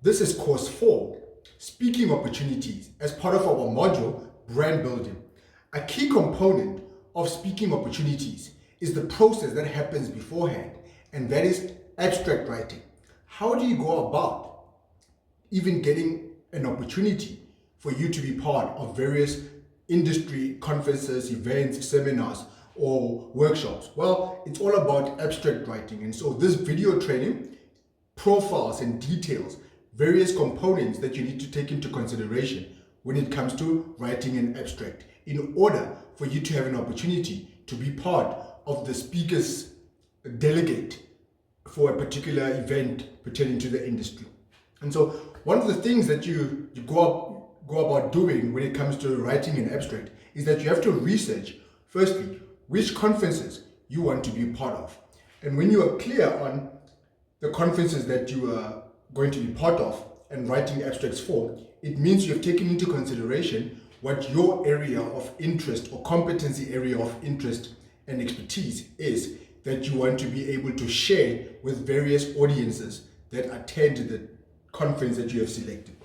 This is course 4, Speaking Opportunities, as part of our module, Brand Building. A key component of speaking opportunities is the process that happens beforehand, and that is abstract writing. How do you go about even getting an opportunity for you to be part of various industry conferences, events, seminars, or workshops? Well, it's all about abstract writing. And so this video training profiles and details various components that you need to take into consideration when it comes to writing an abstract in order for you to have an opportunity to be part of the speaker's delegate for a particular event pertaining to the industry. And so one of the things that you go about doing when it comes to writing an abstract is that you have to research, firstly, which conferences you want to be part of. And when you are clear on the conferences that you are going to be part of and writing abstracts for, it means you have taken into consideration what your area of interest or competency area of interest and expertise is that you want to be able to share with various audiences that attend the conference that you have selected.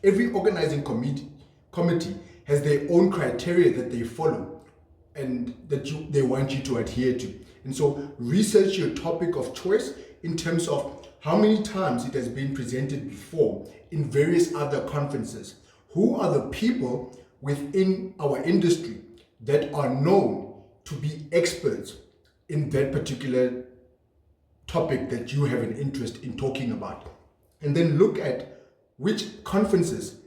Every organizing committee has their own criteria that they follow and that they want you to adhere to. And so research your topic of choice in terms of how many times it has been presented before in various other conferences. Who are the people within our industry that are known to be experts in that particular topic that you have an interest in talking about? And then look at which conferences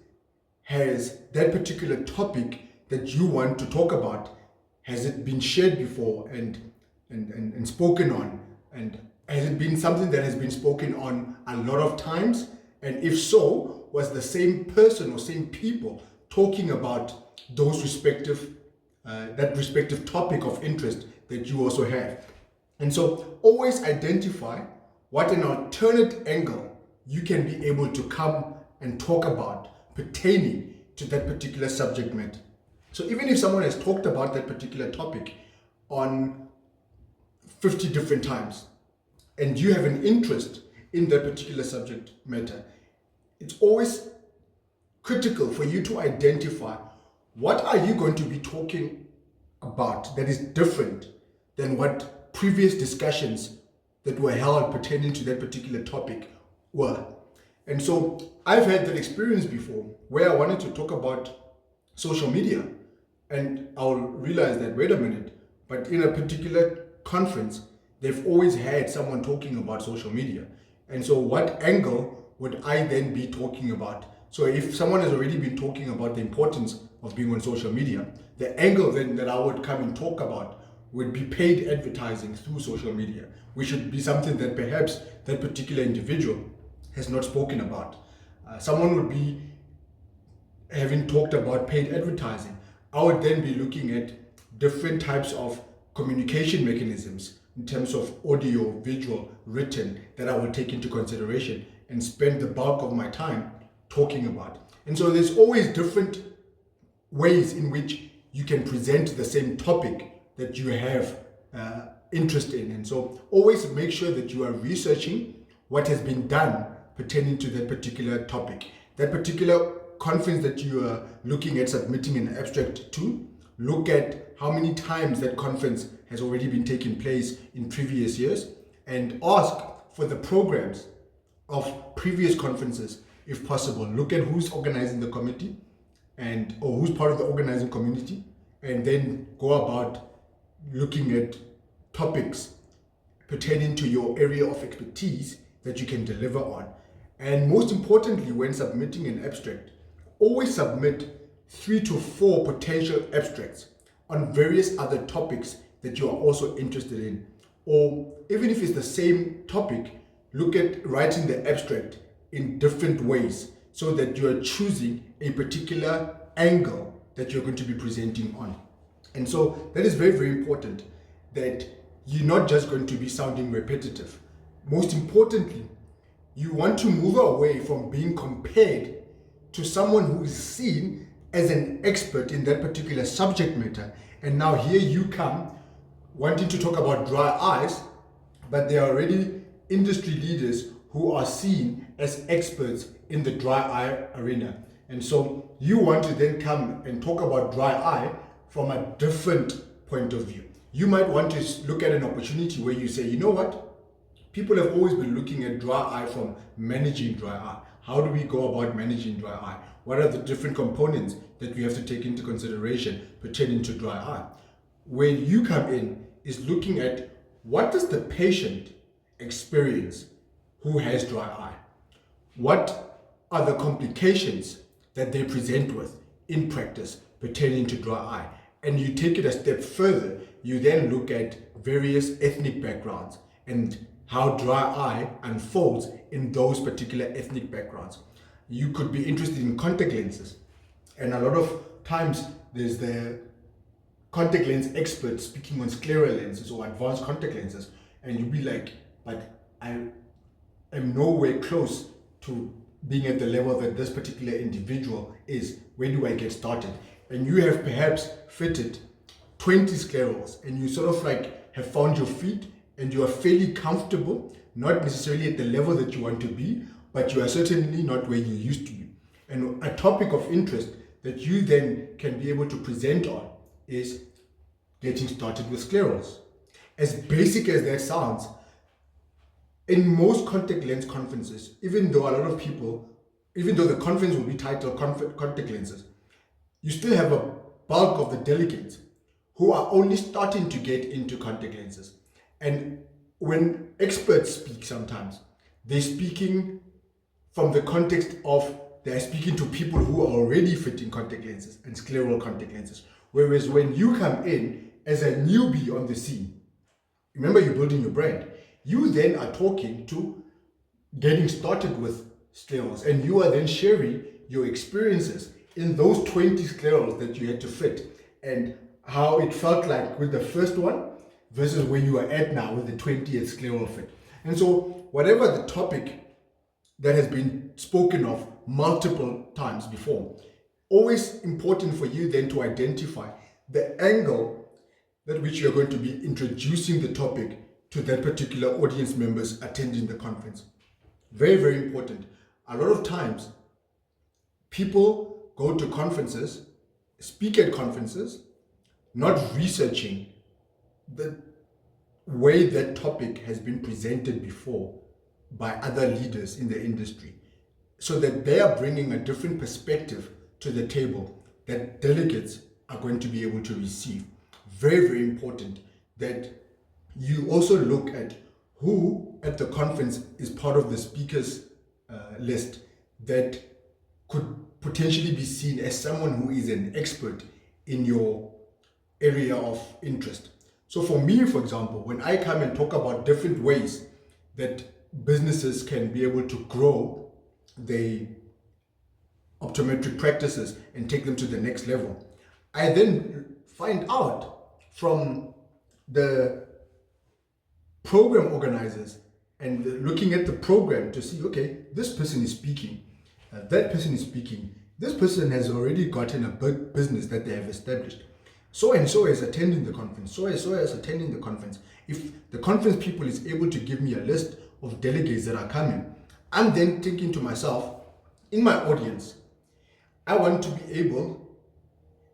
has that particular topic that you want to talk about, has it been shared before and spoken on, and has it been something that has been spoken on a lot of times? And if so, was the same person or same people talking about those respective that respective topic of interest that you also have? And so always identify what an alternate angle you can be able to come and talk about pertaining to that particular subject matter. So even if someone has talked about that particular topic on 50 different times and you have an interest in that particular subject matter, it's always critical for you to identify what are you going to be talking about that is different than what previous discussions that were held pertaining to that particular topic were. And so I've had that experience before where I wanted to talk about social media, and I'll realize that, wait a minute, but in a particular conference, they've always had someone talking about social media. And so what angle would I then be talking about? So if someone has already been talking about the importance of being on social media, the angle then that I would come and talk about would be paid advertising through social media, which should be something that perhaps that particular individual has not spoken about. Someone would be having talked about paid advertising. I would then be looking at different types of communication mechanisms in terms of audio, visual, written, that I will take into consideration and spend the bulk of my time talking about. And so there's always different ways in which you can present the same topic that you have interest in. And so always make sure that you are researching what has been done pertaining to that particular topic. That particular conference that you are looking at submitting an abstract to, look at how many times that conference has already been taking place in previous years, and ask for the programs of previous conferences if possible. Look at who's organizing the committee or who's part of the organizing community, and then go about looking at topics pertaining to your area of expertise that you can deliver on. And most importantly, when submitting an abstract, always submit 3 to 4 potential abstracts on various other topics that you are also interested in. Or even if it's the same topic, look at writing the abstract in different ways so that you are choosing a particular angle that you're going to be presenting on. And so that is very, very important, that you're not just going to be sounding repetitive. Most importantly, you want to move away from being compared to someone who is seen as an expert in that particular subject matter. And now here you come wanting to talk about dry ice, but they are already industry leaders who are seen as experts in the dry eye arena. And so you want to then come and talk about dry eye from a different point of view. You might want to look at an opportunity where you say, you know what? People have always been looking at dry eye from managing dry eye. How do we go about managing dry eye? What are the different components that we have to take into consideration pertaining to dry eye? Where you come in is looking at what does the patient experience who has dry eye? What are the complications that they present with in practice pertaining to dry eye? And you take it a step further, you then look at various ethnic backgrounds and how dry eye unfolds in those particular ethnic backgrounds. You could be interested in contact lenses, and a lot of times there's the contact lens expert speaking on scleral lenses or advanced contact lenses, and you'll be like, but I am nowhere close to being at the level that this particular individual is. Where do I get started? And you have perhaps fitted 20 sclerals and you sort of like have found your feet and you are fairly comfortable, not necessarily at the level that you want to be, but you are certainly not where you used to be. And a topic of interest that you then can be able to present on is getting started with sclerals. As basic as that sounds, in most contact lens conferences, even though the conference will be titled contact lenses, you still have a bulk of the delegates who are only starting to get into contact lenses. And when experts speak sometimes, they're speaking from the context of they're speaking to people who are already fitting contact lenses and scleral contact lenses. Whereas when you come in as a newbie on the scene, remember you're building your brand, you then are talking to getting started with sclerals, and you are then sharing your experiences in those 20 sclerals that you had to fit and how it felt like with the first one versus where you are at now with the 20th scleral fit. And so whatever the topic that has been spoken of multiple times before, always important for you then to identify the angle that which you're going to be introducing the topic to that particular audience members attending the conference. Very, very important. A lot of times, people go to conferences, speak at conferences, not researching the way that topic has been presented before by other leaders in the industry, so that they are bringing a different perspective to the table that delegates are going to be able to receive. Very, very important that you also look at who at the conference is part of the speakers list that could potentially be seen as someone who is an expert in your area of interest. So for me, for example, when I come and talk about different ways that businesses can be able to grow their optometric practices and take them to the next level, I then find out from the program organizers and looking at the program to see, okay, this person is speaking, that person is speaking, this person has already gotten a big business that they have established. So and so is attending the conference, so and so is attending the conference. If the conference people is able to give me a list of delegates that are coming, I'm then thinking to myself, in my audience, I want to be able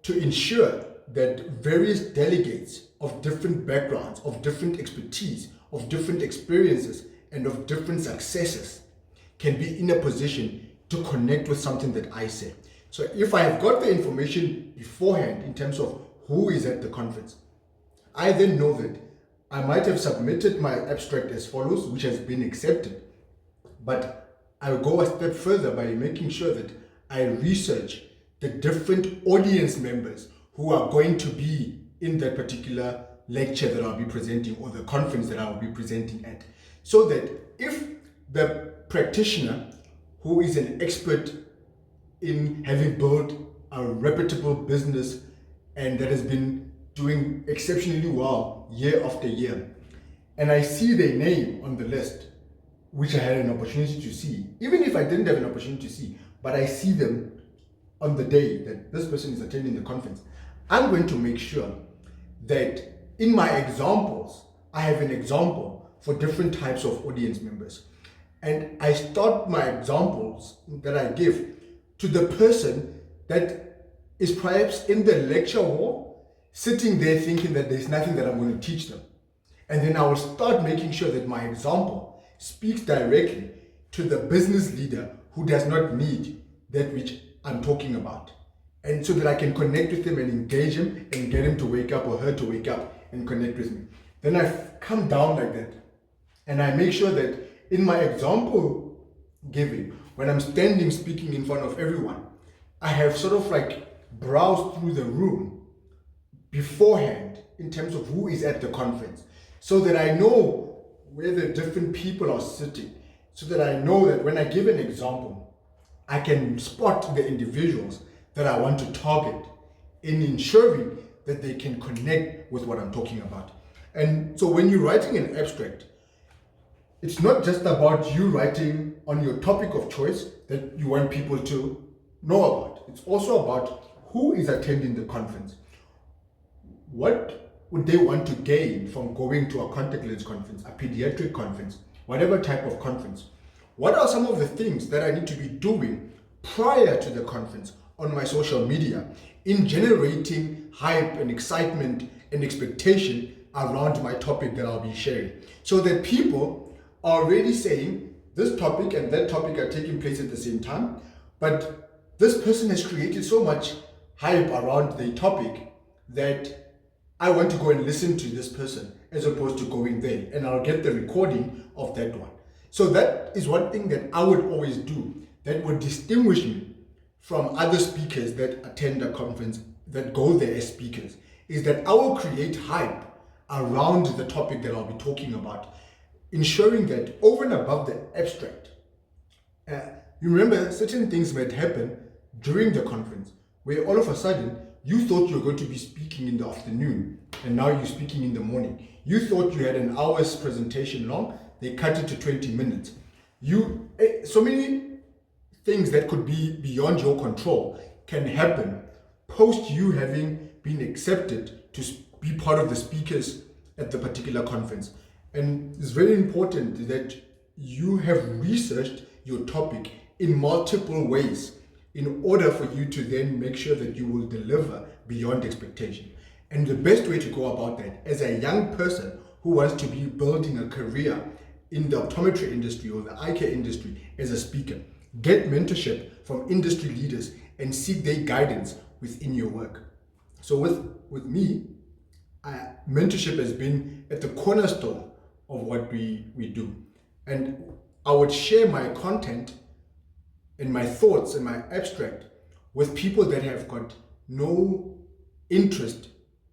to ensure that various delegates of different backgrounds, of different expertise, of different experiences, and of different successes can be in a position to connect with something that I say. So if I have got the information beforehand in terms of who is at the conference, I then know that I might have submitted my abstract as follows, which has been accepted, but I'll go a step further by making sure that I research the different audience members who are going to be in that particular lecture that I'll be presenting or the conference that I'll be presenting at. So that if the practitioner who is an expert in having built a reputable business and that has been doing exceptionally well year after year, and I see their name on the list, which I had an opportunity to see, even if I didn't have an opportunity to see, but I see them on the day that this person is attending the conference, I'm going to make sure that in my examples, I have an example for different types of audience members. and I start my examples that I give to the person that is perhaps in the lecture hall, sitting there thinking that there's nothing that I'm going to teach them. And then I will start making sure that my example speaks directly to the business leader who does not need that which I'm talking about. And so that I can connect with him and engage him and get him to wake up or her to wake up and connect with me. Then I come down like that and I make sure that in my example giving, when I'm standing speaking in front of everyone, I have sort of like browsed through the room beforehand in terms of who is at the conference, so that I know where the different people are sitting, so that I know that when I give an example, I can spot the individuals that I want to target in ensuring that they can connect with what I'm talking about. And so when you're writing an abstract, it's not just about you writing on your topic of choice that you want people to know about. It's also about who is attending the conference. What would they want to gain from going to a contact lens conference, a pediatric conference, whatever type of conference? What are some of the things that I need to be doing prior to the conference on my social media in generating hype and excitement and expectation around my topic that I'll be sharing, so that people are already saying this topic and that topic are taking place at the same time, but this person has created so much hype around the topic that I want to go and listen to this person as opposed to going there, and I'll get the recording of that one. So that is one thing that I would always do that would distinguish me from other speakers that attend a conference, that go there as speakers, is that I will create hype around the topic that I'll be talking about, ensuring that over and above the abstract, you remember certain things might happen during the conference where all of a sudden you thought you were going to be speaking in the afternoon and now you're speaking in the morning. You thought you had an hour's presentation long, they cut it to 20 minutes. So many things that could be beyond your control can happen post you having been accepted to be part of the speakers at the particular conference. And it's very important that you have researched your topic in multiple ways in order for you to then make sure that you will deliver beyond expectation. And the best way to go about that as a young person who wants to be building a career in the optometry industry or the eye care industry as a speaker, get mentorship from industry leaders and seek their guidance within your work. So with me, mentorship has been at the cornerstone of what we do. And I would share my content and my thoughts and my abstract with people that have got no interest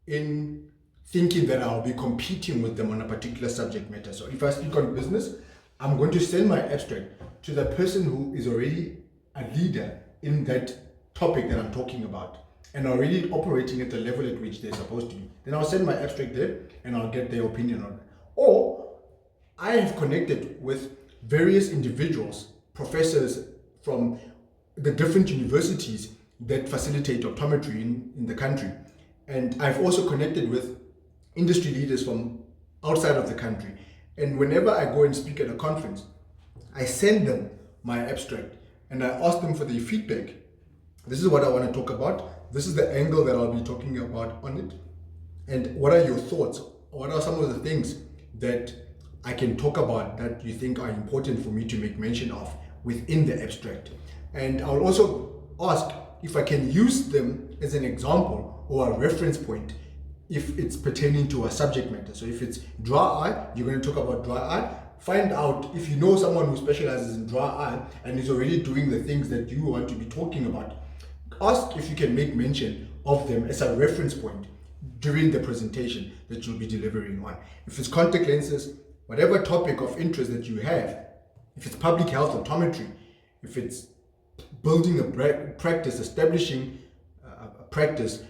in thinking that I'll be competing with them on a particular subject matter. So if I speak on business, I'm going to send my abstract to the person who is already a leader in that topic that I'm talking about and already operating at the level at which they're supposed to be. Then I'll send my abstract there and I'll get their opinion on it. Or I have connected with various individuals, professors from the different universities that facilitate optometry in the country. And I've also connected with industry leaders from outside of the country. And whenever I go and speak at a conference, I send them my abstract and I ask them for their feedback. This is what I want to talk about. This is the angle that I'll be talking about on it. And what are your thoughts? What are some of the things that I can talk about that you think are important for me to make mention of within the abstract? And I'll also ask if I can use them as an example or a reference point if it's pertaining to a subject matter. So if it's dry eye, you're going to talk about dry eye. Find out if you know someone who specializes in dry eye and is already doing the things that you want to be talking about. Ask if you can make mention of them as a reference point during the presentation that you'll be delivering on. If it's contact lenses, whatever topic of interest that you have, if it's public health optometry, if it's building a practice, establishing a practice,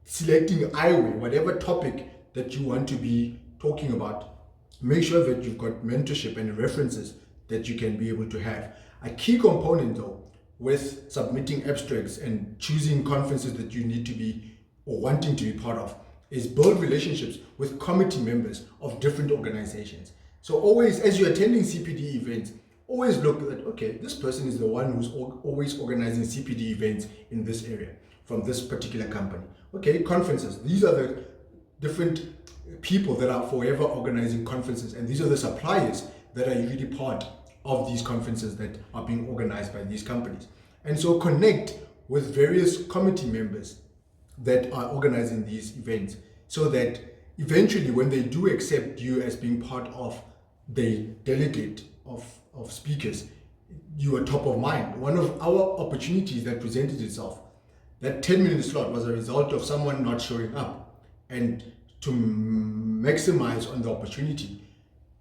selecting eyewear, whatever topic that you want to be talking about, make sure that you've got mentorship and references that you can be able to have. A key component though, with submitting abstracts and choosing conferences that you need to be or wanting to be part of, is build relationships with committee members of different organizations. So always, as you're attending CPD events, events, always look at, okay, this person is the one who's always organizing CPD events in this area from this particular company. Okay, conferences. These are the different people that are forever organizing conferences, and these are the suppliers that are usually part of these conferences that are being organized by these companies. And so connect with various committee members that are organizing these events, so that eventually when they do accept you as being part of the delegate of speakers, you are top of mind. One of our opportunities that presented itself, that 10-minute slot, was a result of someone not showing up. And to maximize on the opportunity,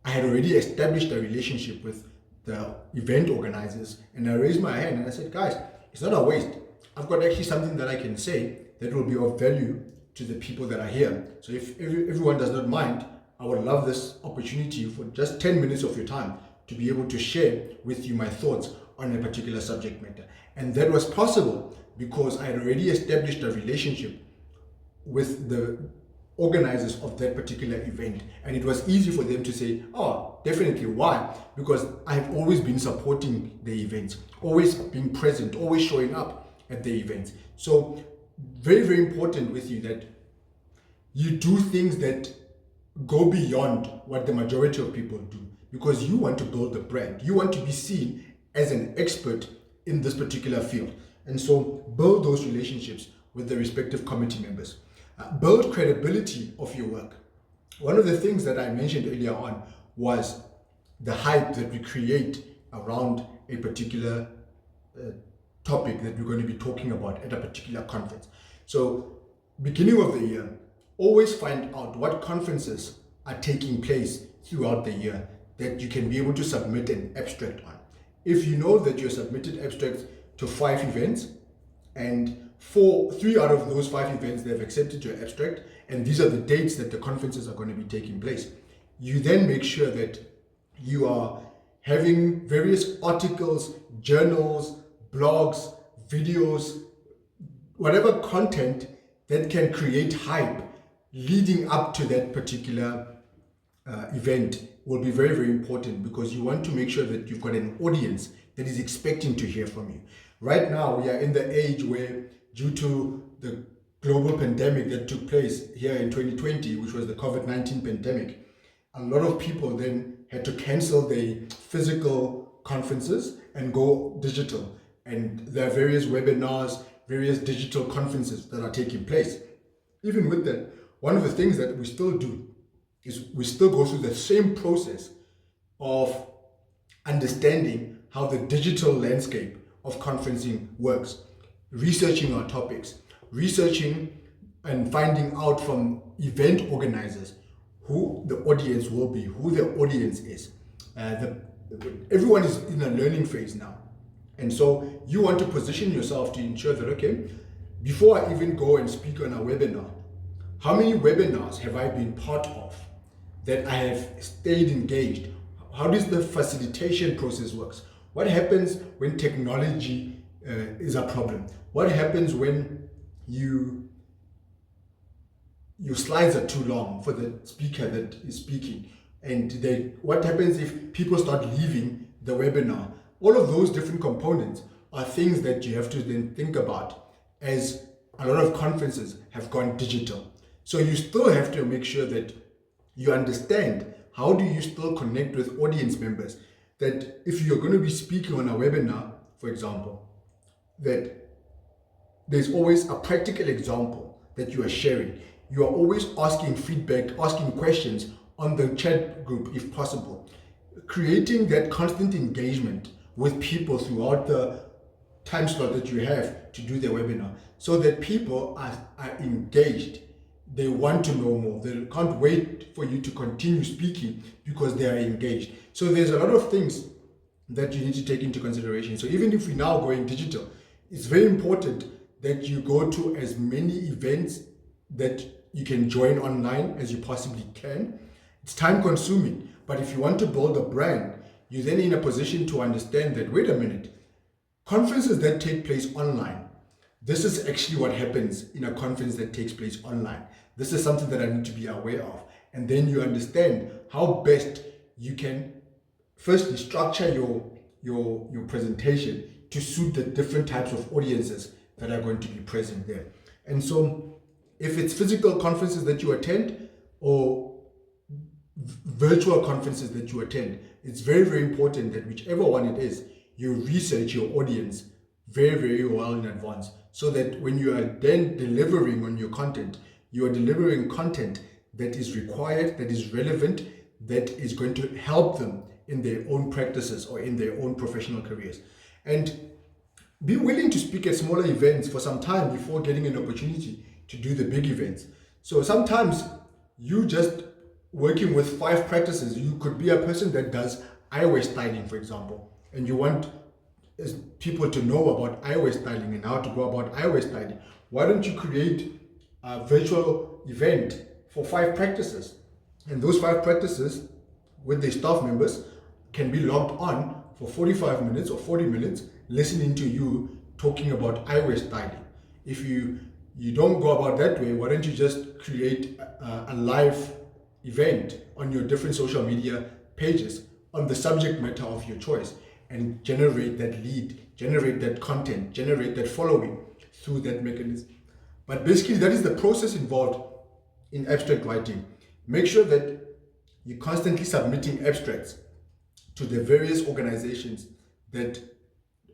I had already established a relationship with the event organizers, and I raised my hand and I said, guys, it's not a waste. I've got actually something that I can say that will be of value to the people that are here. So if everyone does not mind, I would love this opportunity for just 10 minutes of your time to be able to share with you my thoughts on a particular subject matter. And that was possible because I had already established a relationship with the organizers of that particular event, and it was easy for them to say, oh, definitely. Why? Because I've always been supporting the events, always being present, always showing up at the events. So very, very important with you that you do things that go beyond what the majority of people do, because you want to build a brand. You want to be seen as an expert in this particular field. And so build those relationships with the respective committee members. Build credibility of your work. One of the things that I mentioned earlier on was the hype that we create around a particular topic that we're going to be talking about at a particular conference. So beginning of the year, always find out what conferences are taking place throughout the year that you can be able to submit an abstract on. If you know that you're submitted abstracts to 5 events, and 3 out of those 5 events, they've accepted your abstract, and these are the dates that the conferences are going to be taking place, you then make sure that you are having various articles, journals, blogs, videos, whatever content that can create hype leading up to that particular event will be very, very important, because you want to make sure that you've got an audience that is expecting to hear from you. Right now, we are in the age where, due to the global pandemic that took place here in 2020, which was the COVID-19 pandemic, a lot of people then had to cancel their physical conferences and go digital. And there are various webinars, various digital conferences that are taking place. Even with that, one of the things that we still do is we still go through the same process of understanding how the digital landscape of conferencing works, researching our topics, researching and finding out from event organizers who the audience will be, who the audience is. Everyone is in a learning phase now. And so you want to position yourself to ensure that, okay, before I even go and speak on a webinar, how many webinars have I been part of that I have stayed engaged? How does the facilitation process works? What happens when technology is a problem? What happens when your slides are too long for the speaker that is speaking? And what happens if people start leaving the webinar? All of those different components are things that you have to then think about, as a lot of conferences have gone digital. So you still have to make sure that you understand, how do you still connect with audience members, that if you're going to be speaking on a webinar, for example, that there's always a practical example that you are sharing. You are always asking feedback, asking questions on the chat group if possible. Creating that constant engagement with people throughout the time slot that you have to do the webinar, so that people are engaged. They want to know more. They can't wait for you to continue speaking because they are engaged. So there's a lot of things that you need to take into consideration. So even if we're now going digital, it's very important that you go to as many events that you can join online as you possibly can. It's time consuming, but if you want to build a brand, you're then in a position to understand that, wait a minute, conferences that take place online, this is actually what happens in a conference that takes place online. This is something that I need to be aware of. And then you understand how best you can firstly structure your presentation to suit the different types of audiences that are going to be present there. And so if it's physical conferences that you attend or virtual conferences that you attend, it's very, very important that whichever one it is, you research your audience very, very well in advance, so that when you are then delivering on your content, you are delivering content that is required, that is relevant, that is going to help them in their own practices or in their own professional careers. And be willing to speak at smaller events for some time before getting an opportunity to do the big events. So sometimes you just working with 5 practices, you could be a person that does eyewear styling, for example, and you want people to know about eyewear styling and how to go about eyewear styling. Why don't you create a virtual event for 5 practices? And those 5 practices with the staff members can be logged on for 45 minutes or 40 minutes, listening to you talking about eyewear styling. If you don't go about that way, why don't you just create a live event on your different social media pages on the subject matter of your choice and generate that lead, generate that content, generate that following through that mechanism. But basically, that is the process involved in abstract writing. Make sure that you're constantly submitting abstracts to the various organizations that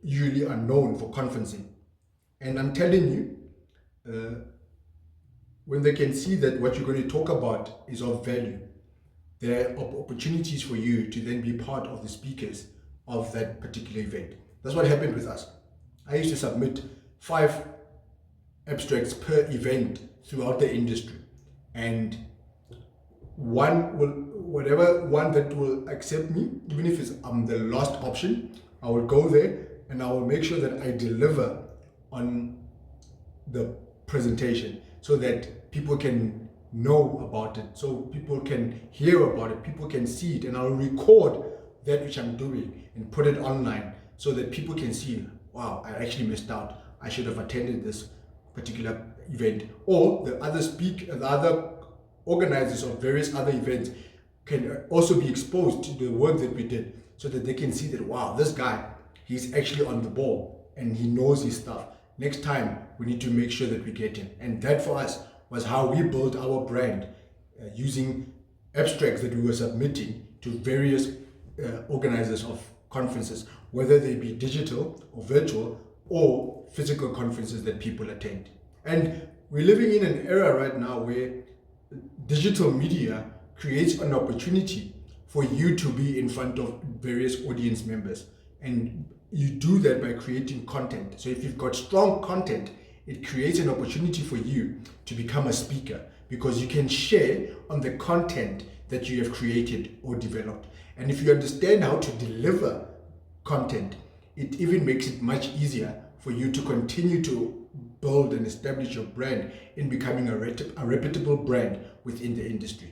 usually are known for conferencing. And I'm telling you, when they can see that what you're going to talk about is of value, there are opportunities for you to then be part of the speakers of that particular event. That's what happened with us. I used to submit 5 abstracts per event throughout the industry, and whatever one that will accept me, even if I'm the last option, I will go there and I will make sure that I deliver on the presentation so that people can know about it, so people can hear about it, people can see it, and I'll record that which I'm doing and put it online so that people can see, wow, I actually missed out. I should have attended this particular event. Or the other organizers of various other events can also be exposed to the work that we did, so that they can see that, wow, this guy, he's actually on the ball and he knows his stuff. Next time, we need to make sure that we get him. And that for us was how we built our brand, using abstracts that we were submitting to various organizers of conferences, whether they be digital or virtual or physical conferences that people attend. And we're living in an era right now where digital media creates an opportunity for you to be in front of various audience members. And you do that by creating content. So if you've got strong content, it creates an opportunity for you to become a speaker, because you can share on the content that you have created or developed. And if you understand how to deliver content, it even makes it much easier for you to continue to build and establish your brand in becoming a reputable brand within the industry.